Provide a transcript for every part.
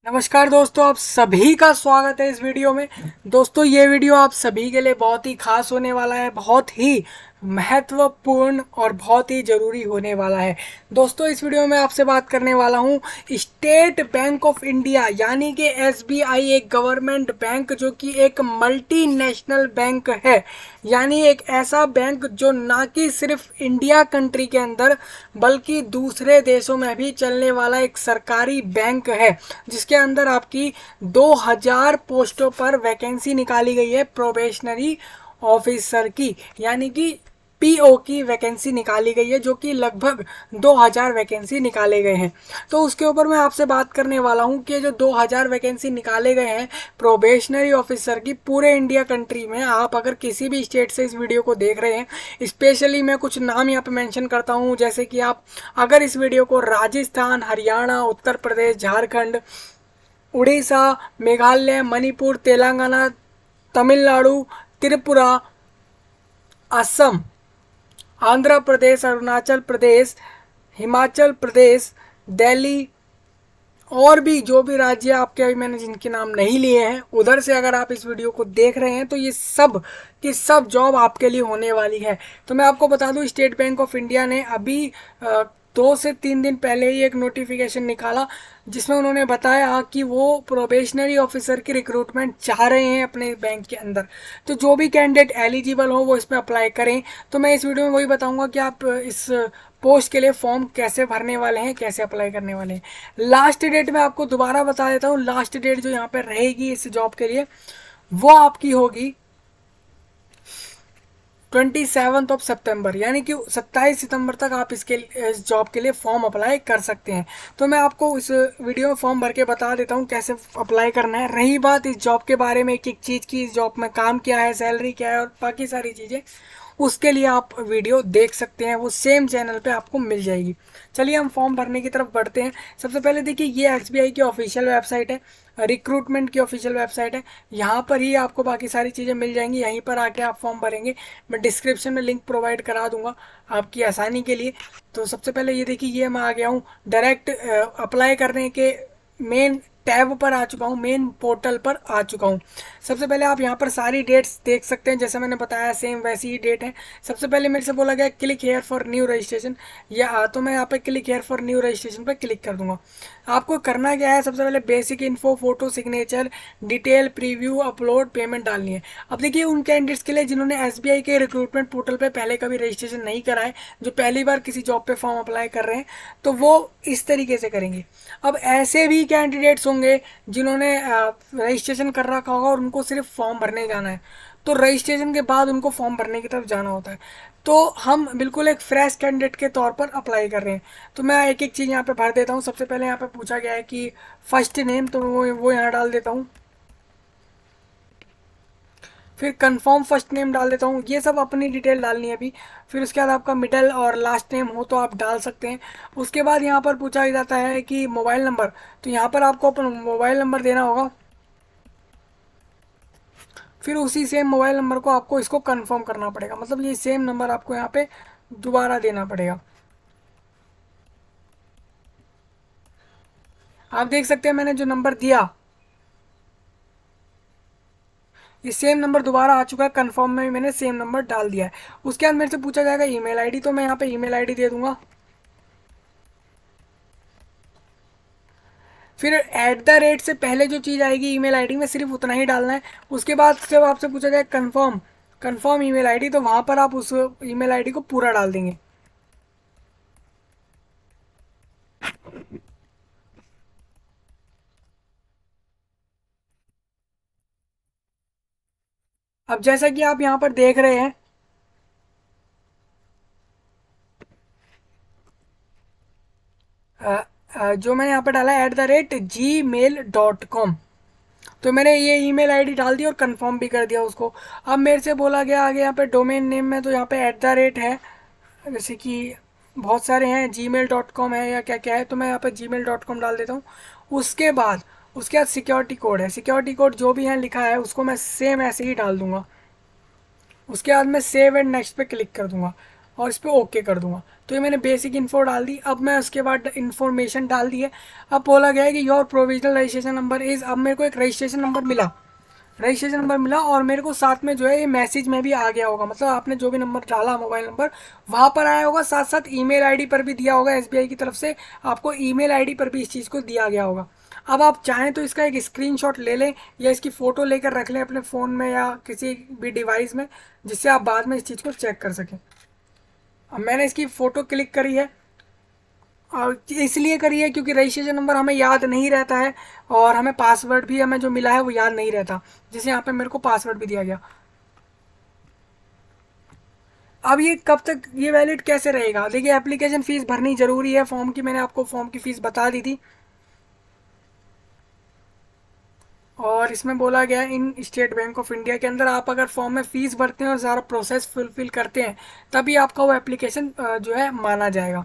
नमस्कार दोस्तों, आप सभी का स्वागत है इस वीडियो में। दोस्तों, ये वीडियो आप सभी के लिए बहुत ही खास होने वाला है, बहुत ही महत्वपूर्ण और बहुत ही ज़रूरी होने वाला है। दोस्तों, इस वीडियो में आपसे बात करने वाला हूँ स्टेट बैंक ऑफ इंडिया यानी कि एसबीआई, एक गवर्नमेंट बैंक जो कि एक मल्टीनेशनल बैंक है। यानी एक ऐसा बैंक जो ना कि सिर्फ इंडिया कंट्री के अंदर बल्कि दूसरे देशों में भी चलने वाला एक सरकारी बैंक है, जिसके अंदर आपकी 2000 पोस्टों पर वैकेंसी निकाली गई है प्रोबेशनरी ऑफिसर की, यानी कि पीओ की वैकेंसी निकाली गई है, जो कि लगभग 2000 वैकेंसी निकाले गए हैं। तो उसके ऊपर मैं आपसे बात करने वाला हूं कि जो 2000 वैकेंसी निकाले गए हैं प्रोबेशनरी ऑफिसर की पूरे इंडिया कंट्री में, आप अगर किसी भी स्टेट से इस वीडियो को देख रहे हैं, स्पेशली मैं कुछ नाम यहाँ पे मेंशन करता हूँ, जैसे कि आप अगर इस वीडियो को राजस्थान, हरियाणा, उत्तर प्रदेश, झारखंड, उड़ीसा, मेघालय, मणिपुर, तेलंगाना, तमिलनाडु, त्रिपुरा, असम, आंध्र प्रदेश, अरुणाचल प्रदेश, हिमाचल प्रदेश, दिल्ली और भी जो भी राज्य आपके अभी मैंने जिनके नाम नहीं लिए हैं, उधर से अगर आप इस वीडियो को देख रहे हैं तो ये सब की सब जॉब आपके लिए होने वाली है। तो मैं आपको बता दूं, स्टेट बैंक ऑफ इंडिया ने अभी 2 से 3 दिन पहले ही एक नोटिफिकेशन निकाला, जिसमें उन्होंने बताया कि वो प्रोबेशनरी ऑफिसर की रिक्रूटमेंट चाह रहे हैं अपने बैंक के अंदर। तो जो भी कैंडिडेट एलिजिबल हो वो इसमें अप्लाई करें। तो मैं इस वीडियो में वही बताऊंगा कि आप इस पोस्ट के लिए फॉर्म कैसे भरने वाले हैं, कैसे अप्लाई करने वाले हैं। लास्ट डेट मैं आपको दोबारा बता देता हूँ। लास्ट डेट जो यहाँ पे रहेगी इस जॉब के लिए, वो आपकी होगी 27 सितंबर, यानी कि 27 सितंबर तक आप इस जॉब के लिए फॉर्म अप्लाई कर सकते हैं। तो मैं आपको इस वीडियो में फॉर्म भर के बता देता हूँ कैसे अप्लाई करना है। रही बात इस जॉब के बारे में, एक एक चीज़ की, इस जॉब में काम क्या है, सैलरी क्या है और बाकी सारी चीज़ें, उसके लिए आप वीडियो देख सकते हैं, वो सेम चैनल पे आपको मिल जाएगी। चलिए हम फॉर्म भरने की तरफ बढ़ते हैं। सबसे पहले देखिए, ये एसबीआई की ऑफिशियल वेबसाइट है, रिक्रूटमेंट की ऑफिशियल वेबसाइट है। यहाँ पर ही आपको बाकी सारी चीज़ें मिल जाएंगी, यहीं पर आके आप फॉर्म भरेंगे। मैं डिस्क्रिप्शन में लिंक प्रोवाइड करा दूंगा आपकी आसानी के लिए। तो सबसे पहले ये देखिए, ये मैं आ गया हूँ डायरेक्ट अप्लाई करने के मेन टैब पर आ चुका हूँ, मेन पोर्टल पर आ चुका हूँ। सबसे पहले आप यहाँ पर सारी डेट्स देख सकते हैं, जैसे मैंने बताया सेम वैसी ही डेट है। सबसे पहले मेरे से बोला गया click here for new registration, या तो मैं यहाँ पे click here for new registration पर क्लिक कर दूंगा। आपको करना क्या है, सबसे पहले basic info, photo, signature, detail, preview, upload, payment डालनी है। अब देखिए, उन कैंडिडेट्स के लिए जिन्होंने एसबीआई के रिक्रूटमेंट पोर्टल पे पहले कभी रजिस्ट्रेशन नहीं करा है, जो पहली बार किसी जॉब पे फॉर्म अप्लाई कर रहे हैं, तो वो इस तरीके से करेंगे। अब ऐसे भी कैंडिडेट्स होंगे जिन्होंने रजिस्ट्रेशन कर रखा होगा और उनको सिर्फ फॉर्म भरने जाना है, तो रजिस्ट्रेशन के बाद उनको फॉर्म भरने की तरफ जाना होता है। तो हम बिल्कुल एक फ्रेश कैंडिडेट के तौर पर अप्लाई कर रहे हैं। तो मैं एक एक चीज़ यहाँ पे भर देता हूँ। सबसे पहले यहाँ पे पूछा गया है कि फर्स्ट नेम, तो वो यहाँ डाल देता हूँ। फिर कंफर्म फर्स्ट नेम डाल देता हूँ। ये सब अपनी डिटेल डालनी है अभी। फिर उसके बाद आपका मिडिल और लास्ट नेम हो तो आप डाल सकते हैं। उसके बाद यहाँ पर पूछा जाता है कि मोबाइल नंबर, तो यहाँ पर आपको अपना मोबाइल नंबर देना होगा। फिर उसी सेम मोबाइल नंबर को आपको इसको कंफर्म करना पड़ेगा, मतलब ये सेम नंबर आपको यहाँ पे दोबारा देना पड़ेगा। आप देख सकते हैं मैंने जो नंबर दिया, ये सेम नंबर दोबारा आ चुका है। कंफर्म में भी मैंने सेम नंबर डाल दिया है। उसके बाद मेरे से पूछा जाएगा ईमेल आईडी, तो मैं यहाँ पे ईमेल आईडी दे दूंगा। फिर एट द रेट से पहले जो चीज़ आएगी ईमेल आईडी में, सिर्फ उतना ही डालना है। उसके बाद जब आपसे पूछा जाए कंफर्म कंफर्म ईमेल आईडी, तो वहाँ पर आप उस ईमेल आईडी को पूरा डाल देंगे। अब जैसा कि आप यहाँ पर देख रहे हैं, जो मैंने यहाँ पर डाला है @gmail.com, तो मैंने ये ईमेल आईडी डाल दी और कंफर्म भी कर दिया उसको। अब मेरे से बोला गया आगे यहाँ पे डोमेन नेम में, तो यहाँ पे @ है, जैसे कि बहुत सारे हैं, gmail.com है या क्या क्या है, तो मैं यहाँ पे gmail.com डाल देता हूँ। उसके बाद सिक्योरिटी कोड है, सिक्योरिटी कोड जो भी यहाँ लिखा है उसको मैं सेम ऐसे ही डाल दूंगा। उसके बाद मैं सेव एंड नेक्स्ट पे क्लिक कर दूंगा और इस पर ओके कर दूंगा। तो ये मैंने बेसिक इन्फो डाल दी। अब मैं उसके बाद इन्फॉर्मेशन डाल दी है। अब बोला गया है कि your provisional registration number is, अब मेरे को एक रजिस्ट्रेशन नंबर मिला, रजिस्ट्रेशन नंबर मिला और मेरे को साथ में जो है ये मैसेज में भी आ गया होगा, मतलब आपने जो भी नंबर डाला मोबाइल नंबर वहाँ पर आया होगा, साथ साथ ईमेल आईडी पर भी दिया होगा, एसबीआई की तरफ से आपको ईमेल आईडी पर भी इस चीज़ को दिया गया होगा। अब आप चाहें तो इसका एक स्क्रीनशॉट ले लें या इसकी फ़ोटो लेकर रख लें अपने फ़ोन में या किसी भी डिवाइस में, जिससे आप बाद में इस चीज़ को चेक कर सकें। अब मैंने इसकी फ़ोटो क्लिक करी है और इसलिए करी है क्योंकि रजिस्ट्रेशन नंबर हमें याद नहीं रहता है और हमें पासवर्ड भी हमें जो मिला है वो याद नहीं रहता, जिसे यहाँ पे मेरे को पासवर्ड भी दिया गया। अब ये कब तक ये वैलिड कैसे रहेगा? देखिए एप्लीकेशन फ़ीस भरनी ज़रूरी है फॉर्म की, मैंने आपको फॉर्म की फ़ीस बता दी थी और इसमें बोला गया इन स्टेट बैंक ऑफ इंडिया के अंदर आप अगर फॉर्म में फ़ीस भरते हैं और सारा प्रोसेस फुलफिल करते हैं तभी आपका वो एप्लीकेशन जो है माना जाएगा।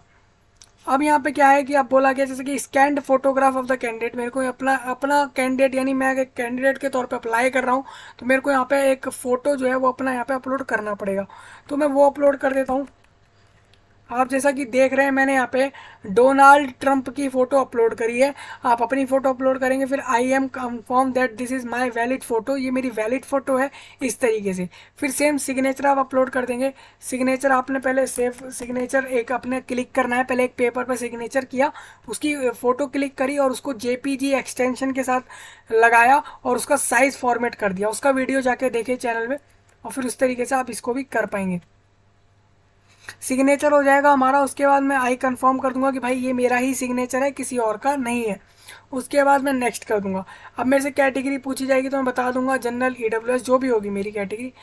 अब यहाँ पे क्या है कि आप बोला गया जैसे कि scanned photograph of the candidate, मेरे को अपना अपना कैंडिडेट यानी मैं अगर कैंडिडेट के तौर पे अप्लाई कर रहा हूँ तो मेरे को यहाँ पे एक फ़ोटो जो है वो अपना यहाँ पे अपलोड करना पड़ेगा, तो मैं वो अपलोड कर देता हूँ। आप जैसा कि देख रहे हैं मैंने यहाँ पे डोनाल्ड ट्रंप की फ़ोटो अपलोड करी है। आप अपनी फ़ोटो अपलोड करेंगे, फिर I am confirm that this is my valid photo, ये मेरी वैलिड फ़ोटो है, इस तरीके से। फिर सेम सिग्नेचर आप अपलोड कर देंगे। सिग्नेचर आपने पहले सेव सिग्नेचर एक अपने क्लिक करना है, पहले एक पेपर पर सिग्नेचर किया, उसकी फ़ोटो क्लिक करी और उसको जेपीजी एक्सटेंशन के साथ लगाया और उसका साइज़ फॉर्मेट कर दिया। उसका वीडियो जाके देखिए चैनल में और फिर उस तरीके से आप इसको भी कर पाएंगे। सिग्नेचर हो जाएगा हमारा, उसके बाद मैं आई कंफर्म कर दूंगा कि भाई ये मेरा ही सिग्नेचर है, किसी और का नहीं है। उसके बाद मैं नेक्स्ट कर दूंगा। अब मेरे से कैटेगरी पूछी जाएगी तो मैं बता दूंगा जनरल, ईडब्ल्यूएस, जो भी होगी मेरी category.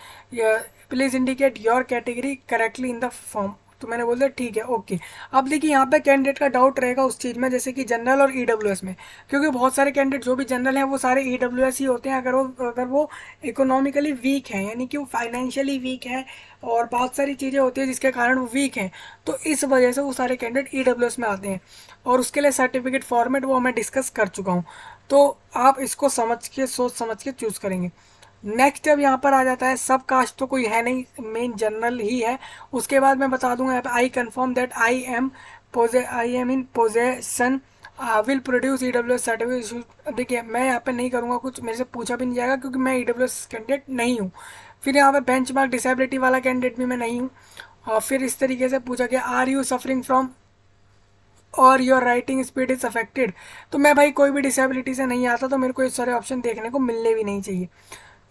Please indicate your category correctly in the form, तो मैंने बोल दिया ठीक है, ओके। अब देखिए यहाँ पे कैंडिडेट का डाउट रहेगा उस चीज़ में जैसे कि जनरल और ईडब्ल्यूएस में, क्योंकि बहुत सारे कैंडिडेट जो भी जनरल हैं वो सारे ईडब्ल्यूएस ही होते हैं। अगर वो इकोनॉमिकली वीक हैं यानी कि वो फाइनेंशियली वीक है और बहुत सारी चीज़ें होती हैं जिसके कारण वो वीक हैं, तो इस वजह से वो सारे कैंडिडेट ईडब्ल्यूएस में आते हैं और उसके लिए सर्टिफिकेट फॉर्मेट वो मैं डिस्कस कर चुका हूँ। तो आप इसको समझ के सोच समझ के चूज़ करेंगे। नेक्स्ट अब यहाँ पर आ जाता है सब कास्ट, तो कोई है नहीं, मेन जनरल ही है। उसके बाद मैं बता दूंगा यहाँ पे I confirm that I am in possession will produce EWS certificate. देखिए मैं यहाँ पे नहीं करूँगा कुछ, मेरे से पूछा भी नहीं जाएगा क्योंकि मैं ईडब्ल्यू एस कैंडिडेट नहीं हूँ। फिर यहाँ पे बेंचमार्क डिसेबिलिटी वाला कैंडिडेट भी मैं नहीं हूँ। और फिर इस तरीके से पूछा गया आर यू सफरिंग फ्रॉम और your writing speed is affected, तो मैं भाई कोई भी डिसेबिलिटी से नहीं आता, तो मेरे को ये सारे ऑप्शन देखने को मिलने भी नहीं चाहिए,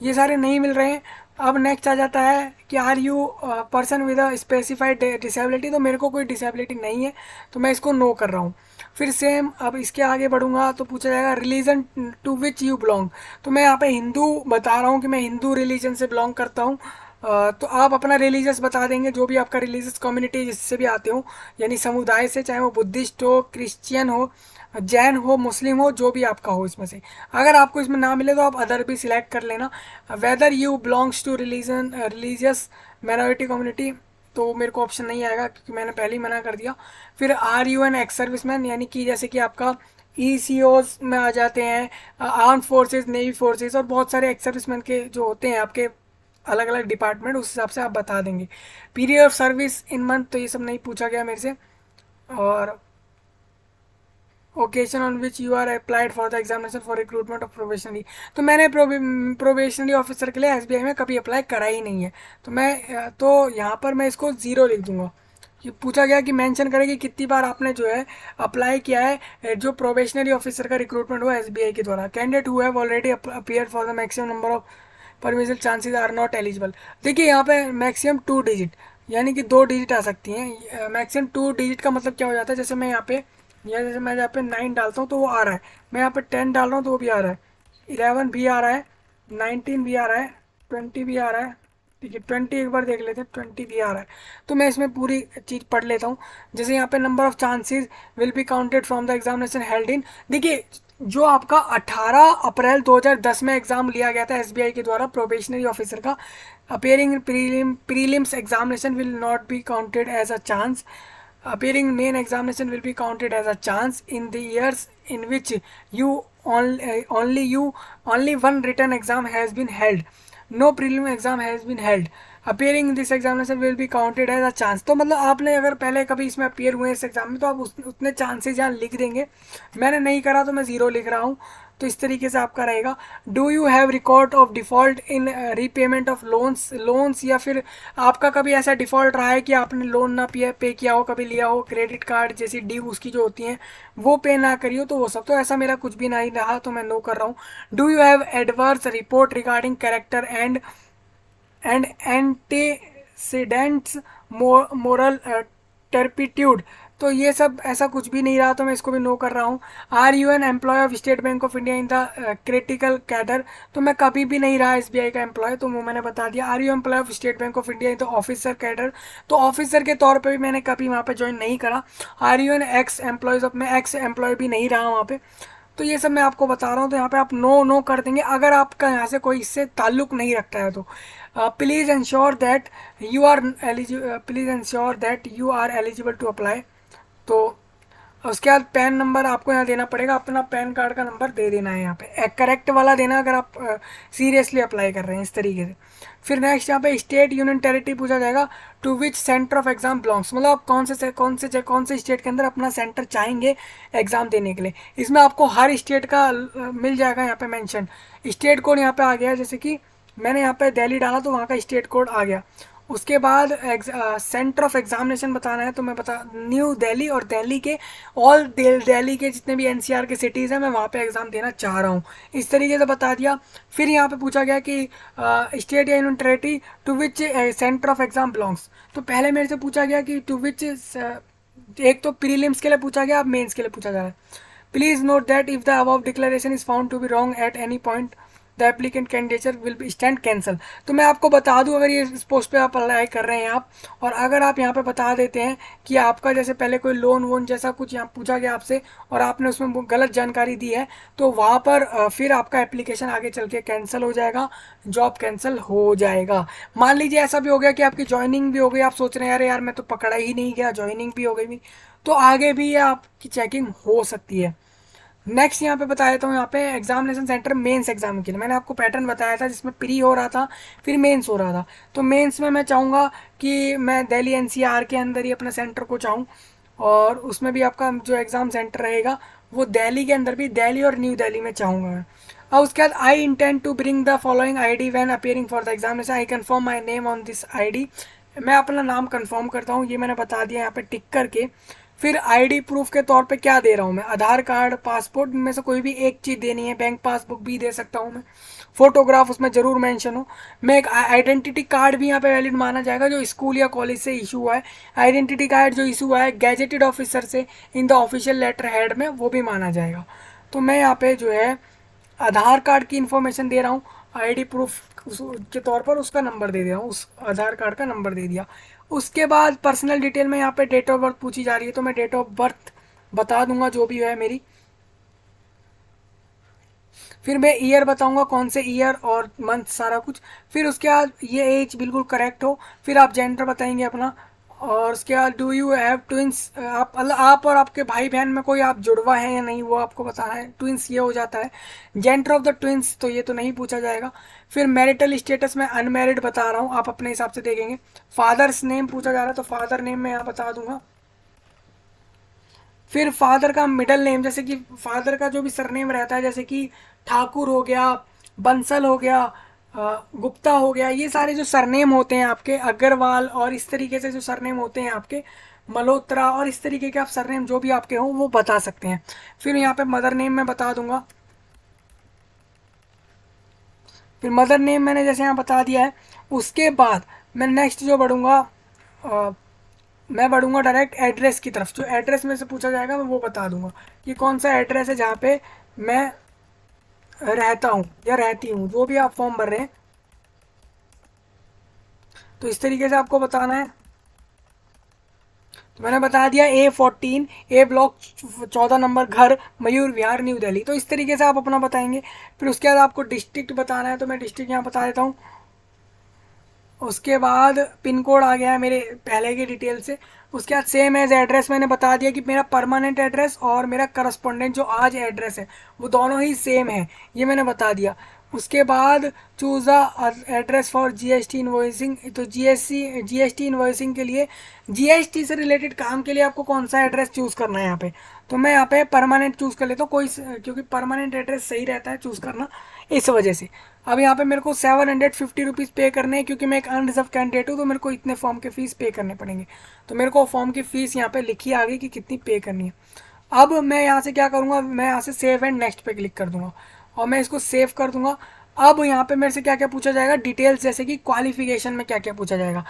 ये सारे नहीं मिल रहे हैं। अब नेक्स्ट आ जाता है कि are you person with a specified disability, तो मेरे को कोई डिसेबिलिटी नहीं है तो मैं इसको नो कर रहा हूँ। फिर सेम अब इसके आगे बढ़ूंगा तो पूछा जाएगा religion to which you belong, तो मैं यहाँ पे हिंदू बता रहा हूँ कि मैं हिंदू रिलीजन से बिलोंग करता हूँ। तो आप अपना रिलीजियस बता देंगे, जो भी आपका रिलीजियस कम्युनिटी जिससे भी आते हो यानी समुदाय से, चाहे वो बुद्धिस्ट हो, क्रिश्चियन हो, जैन हो, मुस्लिम हो, जो भी आपका हो इसमें से। अगर आपको इसमें ना मिले तो आप अदर भी सिलेक्ट कर लेना। Whether you belongs to religious minority community, तो मेरे को ऑप्शन नहीं आएगा क्योंकि मैंने पहले ही मना कर दिया। फिर are you an ex serviceman, यानी कि जैसे कि आपका ई सी ओज में आ जाते हैं, आर्म फोर्सेज, नेवी फोर्सेज और बहुत सारे एक्स सर्विसमैन के जो होते हैं आपके अलग अलग डिपार्टमेंट, उस हिसाब से आप बता देंगे। Period of service in month, तो ये सब नहीं पूछा गया मेरे से। और occasion on which you are applied for the examination for recruitment of probationary, तो मैंने प्रोबेशनरी ऑफिसर के लिए एसबीआई में कभी अप्लाई करा ही नहीं है, तो मैं तो यहाँ पर मैं इसको ज़ीरो लिख दूंगा। ये पूछा गया कि मेंशन करें कि कितनी बार आपने जो है अप्लाई किया है जो प्रोबेशनरी ऑफिसर का रिक्रूटमेंट हुआ एसबीआई के द्वारा। Candidate who have already appear for the maximum number of permission chances are not eligible. देखिए यहाँ पे मैक्सिमम 2 डिजिट यानी कि 2 डिजिट आ सकती हैं। मैक्सिमम 2 डिजिट का मतलब क्या हो जाता है, जैसे मैं यहाँ पे जैसे मैं यहाँ पे 9 डालता हूँ तो वो आ रहा है, मैं यहाँ पे 10 डाल रहा हूँ तो वो भी आ रहा है, 11 भी आ रहा है, 19 भी आ रहा है, 20 भी आ रहा है। ठीक है 20 एक बार देख लेते हैं, 20 भी आ रहा है। तो मैं इसमें पूरी चीज़ पढ़ लेता हूँ। जैसे यहाँ पे number of chances will be counted from the examination held in, देखिए जो आपका 18 अप्रैल 2010 में एग्ज़ाम लिया गया था एसबीआई के द्वारा प्रोबेशनरी ऑफिसर का, appearing in prelims examination will not be counted as a chance, appearing main examination will be counted as a chance in the years in which you only one written exam has been held, no prelim exam has been held। Appearing this examination will be counted as a chance. तो मतलब आपने अगर पहले कभी इसमें appear हुए इस exam में तो आप उतने चांसेस यहाँ लिख देंगे। मैंने नहीं करा तो मैं 0 लिख रहा हूँ। तो इस तरीके से आपका रहेगा। Do you have record of default in repayment of loans, या फिर आपका कभी ऐसा डिफ़ॉल्ट रहा है कि आपने लोन ना पे किया हो, कभी लिया हो, क्रेडिट कार्ड जैसी ड्यू उसकी जो होती हैं वो पे ना करी हो, तो वो सब। तो ऐसा मेरा कुछ भी नहीं रहा, तो मैं नो कर रहा हूँ। Do you have adverse report regarding character and antecedents moral turpitude, तो ये सब ऐसा कुछ भी नहीं रहा, तो मैं इसको भी नो कर रहा हूँ। Are you an employee of State Bank of India in the critical cadre, तो मैं कभी भी नहीं रहा SBI का एम्प्लॉय, तो वो मैंने बता दिया। Are you employee of State Bank of India in the officer cadre, तो ऑफिसर के तौर पे भी मैंने कभी वहाँ पे ज्वाइन नहीं करा। Are you an ex employees of, मैं एक्स एम्प्लॉय भी नहीं रहा वहाँ पे। तो ये सब मैं आपको बता रहा हूँ, तो यहाँ पे आप नो नो कर देंगे अगर आपका यहाँ से कोई इससे ताल्लुक नहीं रखता है। तो please ensure that you are eligible to apply. तो उसके बाद पैन नंबर आपको यहाँ देना पड़ेगा, अपना पैन कार्ड का नंबर दे देना है यहाँ पे, करेक्ट वाला देना अगर आप सीरियसली अप्लाई कर रहे हैं इस तरीके से। फिर नेक्स्ट यहाँ पे स्टेट यूनियन टेरिटरी पूछा जाएगा, to which centre of exam belongs, मतलब आप कौन से स्टेट के अंदर अपना सेंटर चाहेंगे एग्जाम देने के लिए। इसमें आपको हर स्टेट का मिल जाएगा यहाँ पे मेंशन। स्टेट कोड यहाँ पे आ गया, जैसे कि मैंने यहाँ पे दिल्ली डाला तो वहाँ का स्टेट कोड आ गया। उसके बाद सेंटर ऑफ एग्जामिनेशन बताना है, तो मैं बता न्यू दिल्ली और दिल्ली के ऑल दिल्ली के जितने भी NCR के सिटीज़ हैं मैं वहाँ पे एग्ज़ाम देना चाह रहा हूँ, इस तरीके से बता दिया। फिर यहाँ पे पूछा गया कि स्टेट या union territory to which centre of exam belongs, तो पहले मेरे से पूछा गया कि टू विच, एक तो प्रीलिम्स के लिए पूछा गया, अब मेंस के लिए पूछा जा रहा है। Please note that if the above declaration is found to be wrong at any point the applicant candidature will be stand cancel. तो मैं आपको बता दूं, अगर ये इस पोस्ट पे आप अप्लाई कर रहे हैं आप, और अगर आप यहाँ पे बता देते हैं कि आपका जैसे पहले कोई लोन वोन जैसा कुछ यहाँ पूछा गया आपसे और आपने उसमें गलत जानकारी दी है, तो वहाँ पर फिर आपका एप्लीकेशन आगे चल के कैंसिल हो जाएगा, जॉब कैंसिल हो जाएगा। मान लीजिए ऐसा भी हो गया कि आपकी ज्वाइनिंग भी हो गई, आप सोच रहे हैं अरे यार मैं तो पकड़ा ही नहीं गया, ज्वाइनिंग भी हो गई, तो आगे भी ये आपकी चेकिंग हो सकती है। नेक्स्ट यहाँ पे बता देता हूँ, यहाँ पे एग्जामिनेशन सेंटर मेंस एग्जाम के लिए मैंने आपको पैटर्न बताया था, जिसमें प्री हो रहा था फिर मेंस हो रहा था। तो मेंस में मैं चाहूँगा कि मैं दिल्ली NCR के अंदर ही अपने सेंटर को चाहूँ, और उसमें भी आपका जो एग्ज़ाम सेंटर रहेगा वो दिल्ली के अंदर भी, दिल्ली और न्यू दिल्ली में चाहूँगा मैं। और उसके बाद I intend to bring the following ID when appearing for the examination, I confirm my name on this ID, मैं अपना नाम कन्फर्म करता हूँ, ये मैंने बता दिया यहाँ पे टिक करके। फिर ID प्रूफ के तौर पे क्या दे रहा हूँ मैं, आधार कार्ड, पासपोर्ट में से कोई भी एक चीज़ देनी है, बैंक पासबुक भी दे सकता हूँ मैं, फोटोग्राफ उसमें ज़रूर मेंशन हो। मैं एक आइडेंटिटी कार्ड भी यहाँ पे वैलिड माना जाएगा जो स्कूल या कॉलेज से इशू हुआ है, आइडेंटिटी कार्ड जो इशू हुआ है गैजेटेड ऑफिसर से in the official letter head में, वो भी माना जाएगा। तो मैं यहाँ पे जो है आधार कार्ड की इन्फॉर्मेशन दे रहा हूँ, ID प्रूफ के तौर पर उसका नंबर दे दिया हूँ, उस आधार कार्ड का नंबर दे दिया। उसके बाद पर्सनल डिटेल में यहाँ पे डेट ऑफ बर्थ पूछी जा रही है, तो मैं डेट ऑफ बर्थ बता दूंगा जो भी है मेरी। फिर मैं ईयर बताऊंगा, कौन से ईयर और मंथ सारा कुछ। फिर उसके बाद ये एज बिल्कुल करेक्ट हो, फिर आप जेंडर बताएंगे अपना, और उसके बाद डू यू हैव ट्विंस, आप और आपके भाई बहन में कोई आप जुड़वा है या नहीं वो आपको बताना है, ट्विंस ये हो जाता है। जेंडर ऑफ द ट्विंस तो ये तो नहीं पूछा जाएगा। फिर मैरिटल स्टेटस में अनमैरिड बता रहा हूँ, आप अपने हिसाब से देखेंगे। फादर्स नेम पूछा जा रहा है, तो फादर नेम मैं यहाँ बता दूंगा। फिर फादर का मिडल नेम, जैसे कि फादर का जो भी सरनेम रहता है, जैसे कि ठाकुर हो गया, बंसल हो गया, गुप्ता हो गया, ये सारे जो सरनेम होते हैं आपके, अग्रवाल और इस तरीके से जो सरनेम होते हैं आपके, मल्होत्रा और इस तरीके के आप सरनेम जो भी आपके हों वो बता सकते हैं। फिर यहाँ पे मदर नेम मैं बता दूंगा। फिर मदर नेम मैंने जैसे यहाँ बता दिया है। उसके बाद मैं नेक्स्ट जो बढ़ूँगा, मैं बढ़ूँगा डायरेक्ट एड्रेस की तरफ। जो एड्रेस में से पूछा जाएगा मैं वो बता दूंगा कि कौन सा एड्रेस है जहाँ पे मैं रहता हूँ या रहती हूँ, जो भी आप फॉर्म भर रहे हैं। तो इस तरीके से आपको बताना है। तो मैंने बता दिया A14 A ब्लॉक 14 नंबर, घर मयूर विहार न्यू दिल्ली। तो इस तरीके से आप अपना बताएंगे। फिर उसके बाद आपको डिस्ट्रिक्ट बताना है, तो मैं डिस्ट्रिक्ट यहाँ बता देता हूँ। उसके बाद पिन कोड आ गया है मेरे पहले की डिटेल से। उसके बाद सेम एज एड्रेस मैंने बता दिया कि मेरा परमानेंट एड्रेस और मेरा करस्पॉन्डेंट जो आज एड्रेस है वो दोनों ही सेम है, ये मैंने बता दिया। उसके बाद choose the address for GST invoicing. तो जीएसटी इन्वॉइसिंग के लिए जीएसटी से रिलेटेड काम के लिए आपको कौन सा एड्रेस चूज़ करना है यहाँ पे। तो मैं यहाँ पे परमानेंट चूज़ कर लेता हूँ, क्योंकि परमानेंट एड्रेस सही रहता है चूज़ करना, इस वजह से। अब यहाँ पे मेरे को 750 रुपीज़ पे करने हैं, क्योंकि मैं एक अनरिजर्व कैंडिडेट हूँ, तो मेरे को इतने फॉर्म के फीस पे करने पड़ेंगे। तो मेरे को फॉर्म की फ़ीस यहाँ पे लिखी आ गई कि कितनी पे करनी है। अब मैं यहाँ से क्या करूँगा, मैं यहाँ से सेव एंड नेक्स्ट पे क्लिक कर दूंगा और मैं इसको सेव कर दूंगा। अब यहाँ पे मेरे से क्या क्या पूछा जाएगा, डिटेल्स, जैसे कि क्वालिफिकेशन में क्या क्या पूछा जाएगा।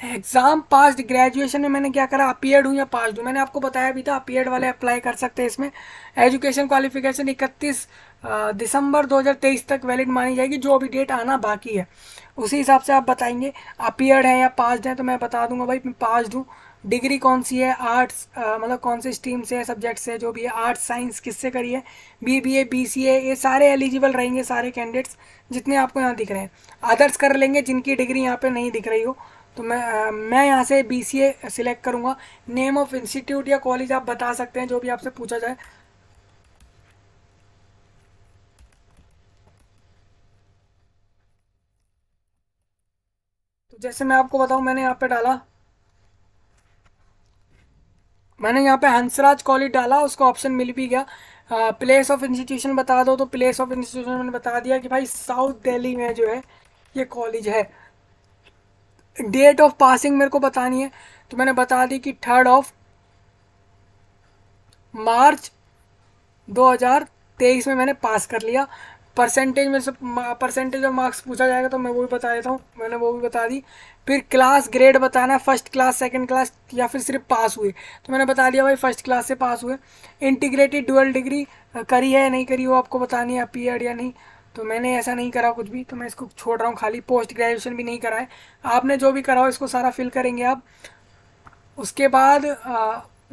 एग्जाम पास्ड, ग्रेजुएशन में मैंने क्या करा, अपीयर्ड हूँ या पास्ड हूँ, मैंने आपको बताया भी था अपीयर्ड वाले अप्लाई कर सकते हैं इसमें। एजुकेशन क्वालिफिकेशन 31 दिसंबर 2023 तक वैलिड मानी जाएगी, जो अभी डेट आना बाकी है उसी हिसाब से आप बताएंगे अपीयर्ड है या पास्ड है। तो मैं बता दूंगा भाई मैं पास्ड हूँ। डिग्री कौन सी है, आर्ट्स, मतलब कौन से स्ट्रीम से है, सब्जेक्ट से, जो भी है, आर्ट्स साइंस किससे करी है, बीबीए बीसीए, ये सारे एलिजिबल रहेंगे, सारे कैंडिडेट्स जितने आपको यहाँ दिख रहे हैं। अदर्स कर लेंगे जिनकी डिग्री यहाँ पे नहीं दिख रही हो। तो मैं यहाँ से बीसीए सिलेक्ट करूँगा। नेम ऑफ इंस्टीट्यूट या कॉलेज आप बता सकते हैं, जो भी आपसे पूछा जाए। तो जैसे मैं आपको बताऊँ, मैंने यहाँ पे डाला, मैंने यहाँ पे हंसराज कॉलेज डाला, उसको ऑप्शन मिल भी गया। प्लेस ऑफ इंस्टीट्यूशन बता दो, तो प्लेस ऑफ इंस्टीट्यूशन मैंने बता दिया कि भाई साउथ दिल्ली में जो है ये कॉलेज है। डेट ऑफ पासिंग मेरे को बतानी है, तो मैंने बता दी कि 3 मार्च 2023 में मैंने पास कर लिया। परसेंटेज में से परसेंटेज ऑफ मार्क्स पूछा जाएगा, तो मैं वो भी बता देता हूँ, मैंने वो भी बता दी। फिर क्लास ग्रेड बताना है, फर्स्ट क्लास, सेकंड क्लास, या फिर सिर्फ पास हुए। तो मैंने बता दिया भाई फर्स्ट क्लास से पास हुए। इंटीग्रेटेड डुअल डिग्री करी है नहीं करी, वो आपको बतानी है, पीएड या नहीं। तो मैंने ऐसा नहीं करा कुछ भी, तो मैं इसको छोड़ रहा हूँ खाली। पोस्ट ग्रेजुएशन भी नहीं करा है। आपने जो भी करा हो इसको सारा फिल करेंगे आप। उसके बाद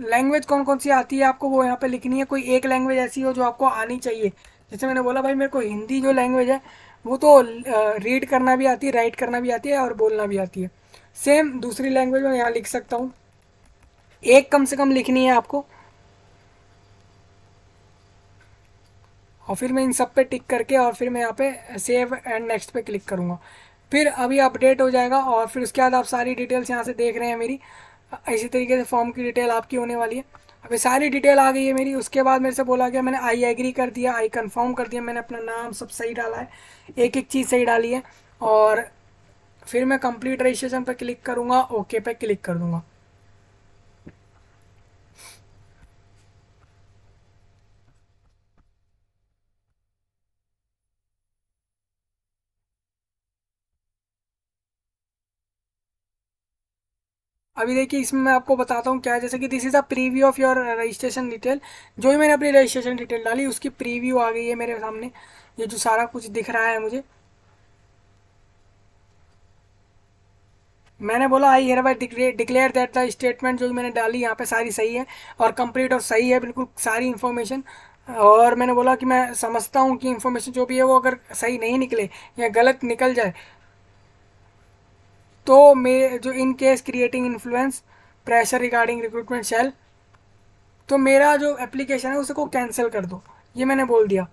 लैंग्वेज कौन कौन सी आती है आपको, वो यहाँ पे लिखनी है। कोई एक लैंग्वेज ऐसी हो जो आपको आनी चाहिए। जैसे मैंने बोला भाई मेरे को हिंदी जो लैंग्वेज है वो तो रीड करना भी आती है, राइट करना भी आती है और बोलना भी आती है। सेम दूसरी लैंग्वेज में यहाँ लिख सकता हूँ, एक कम से कम लिखनी है आपको। और फिर मैं इन सब पे टिक करके और फिर मैं यहाँ पे सेव एंड नेक्स्ट पे क्लिक करूँगा। फिर अभी अपडेट हो जाएगा और फिर उसके बाद आप सारी डिटेल्स यहाँ से देख रहे हैं मेरी। इसी तरीके से फॉर्म की डिटेल आपकी होने वाली है। अभी सारी डिटेल आ गई है मेरी। उसके बाद मेरे से बोला गया, मैंने आई एग्री कर दिया, आई कंफर्म कर दिया, मैंने अपना नाम सब सही डाला है, एक एक चीज़ सही डाली है। और फिर मैं कंप्लीट रजिस्ट्रेशन पर क्लिक करूँगा, ओके पे क्लिक कर दूँगा। अभी देखिए इसमें मैं आपको बताता हूँ क्या है। जैसे कि this is a preview of your registration detail. जो ही मैंने अपनी रजिस्ट्रेशन डिटेल डाली उसकी प्रीव्यू आ गई है मेरे सामने। ये जो सारा कुछ दिख रहा है मुझे, मैंने बोला I hereby declare that the statement जो मैंने डाली यहाँ पे सारी सही है और कंप्लीट और सही है, बिल्कुल सारी इन्फॉर्मेशन। और मैंने बोला कि मैं समझता हूँ कि इन्फॉर्मेशन जो भी है वो अगर सही नहीं निकले या गलत निकल जाए, तो मैं जो in case creating influence pressure regarding recruitment shall, तो मेरा जो एप्लीकेशन है उसे को कैंसिल कर दो, ये मैंने बोल दिया।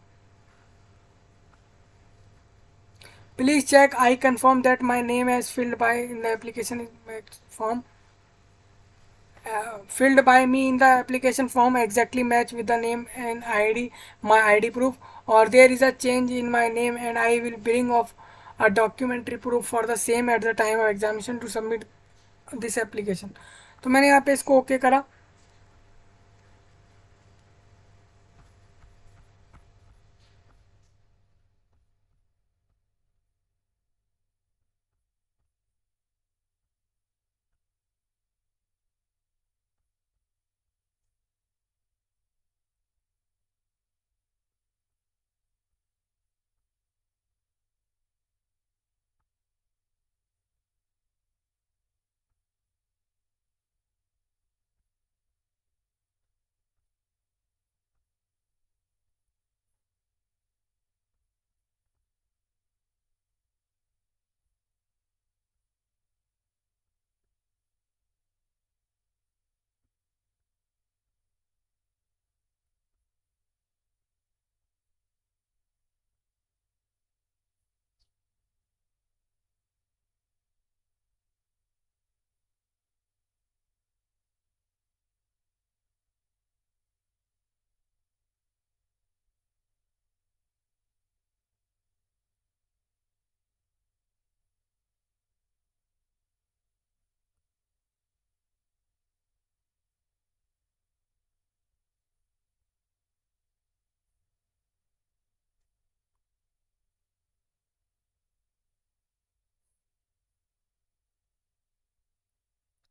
Please check I confirm that my name as filled by in the application form filled by me in the application form exactly match with the name and id, my id proof, or there is a change in my name and I will bring of a documentary proof for the same at the time of examination to submit this application। तो मैंने यहाँ पे इसको okay करा।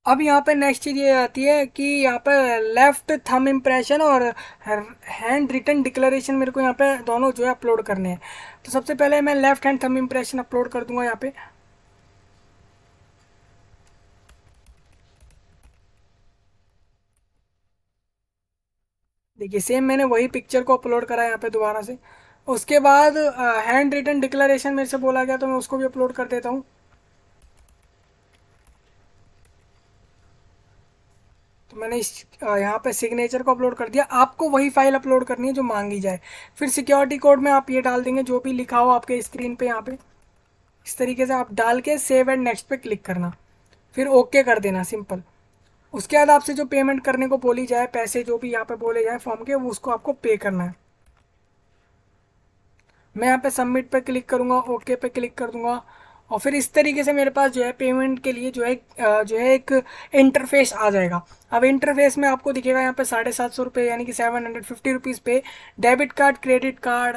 अब यहाँ पे next चीज़ ये आती है कि यहाँ पे लेफ्ट थंब इम्प्रेशन और हैंड रिटन डिक्लेरेशन मेरे को यहाँ पे दोनों जो है अपलोड करने हैं। तो सबसे पहले मैं left hand thumb impression upload कर दूंगा यहाँ पे। देखिए सेम मैंने वही पिक्चर को अपलोड करा है यहाँ पे दोबारा से। उसके बाद हैंड रिटन डिक्लेरेशन मेरे से बोला गया तो मैं उसको भी अपलोड कर देता हूँ। तो मैंने इस यहाँ पे सिग्नेचर को अपलोड कर दिया। आपको वही फाइल अपलोड करनी है जो मांगी जाए। फिर सिक्योरिटी कोड में आप ये डाल देंगे जो भी लिखा हो आपके स्क्रीन पे यहाँ पे। इस तरीके से आप डाल के सेव एंड नेक्स्ट पे क्लिक करना, फिर ओके कर देना, सिंपल। उसके बाद आपसे जो पेमेंट करने को बोली जाए, पैसे जो भी यहाँ पे बोले जाए फॉर्म के, वो उसको आपको पे करना है। मैं यहाँ पे सबमिट पे क्लिक करूँगा, ओके पे क्लिक कर दूंगा, और फिर इस तरीके से मेरे पास जो है पेमेंट के लिए जो है एक इंटरफेस आ जाएगा। अब इंटरफेस में आपको दिखेगा यहाँ पे 750 रुपये यानी कि 750 रुपीज़ पे debit card, credit card,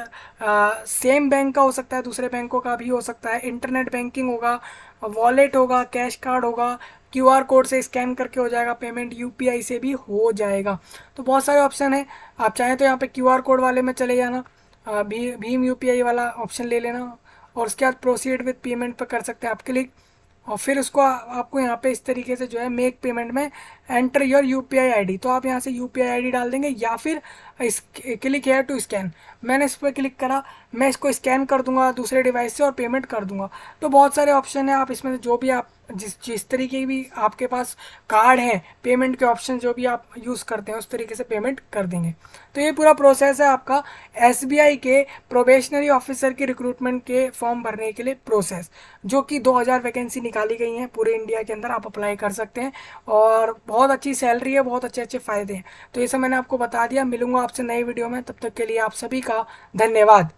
same bank का हो सकता है, दूसरे बैंकों का भी हो सकता है, इंटरनेट बैंकिंग होगा, वॉलेट होगा, कैश कार्ड होगा, क्यूआर कोड से स्कैन करके हो जाएगा पेमेंट, यूपीआई से भी हो जाएगा। तो बहुत सारे ऑप्शन है। आप चाहें तो यहाँ पे क्यूआर कोड वाले में चले जाना, भीम यूपीआई वाला ऑप्शन ले लेना, और उसके बाद प्रोसीड विद पेमेंट पर कर सकते हैं आप क्लिक। और फिर उसको आपको यहाँ पे इस तरीके से जो है मेक पेमेंट में एंटर योर यूपीआई आईडी, तो आप यहाँ से यूपीआई आईडी डाल देंगे, या फिर इस क्लिक हेयर टू स्कैन, मैंने इस पर क्लिक करा, मैं इसको स्कैन कर दूंगा दूसरे डिवाइस से और पेमेंट कर दूंगा। तो बहुत सारे ऑप्शन है, आप इसमें से जो भी आप जिस जिस तरीके की भी आपके पास कार्ड है, पेमेंट के ऑप्शन जो भी आप यूज़ करते हैं उस तरीके से पेमेंट कर देंगे। तो ये पूरा प्रोसेस है आपका एसबीआई के प्रोबेशनरी ऑफिसर की रिक्रूटमेंट के फॉर्म भरने के लिए प्रोसेस, जो कि 2000 वैकेंसी निकाली गई हैं पूरे इंडिया के अंदर, आप अप्लाई कर सकते हैं और बहुत अच्छी सैलरी है, बहुत अच्छे अच्छे फ़ायदे हैं। तो ये सब मैंने आपको बता दिया। मिलूंगा आपसे नई वीडियो में, तब तक के लिए आप सभी का धन्यवाद।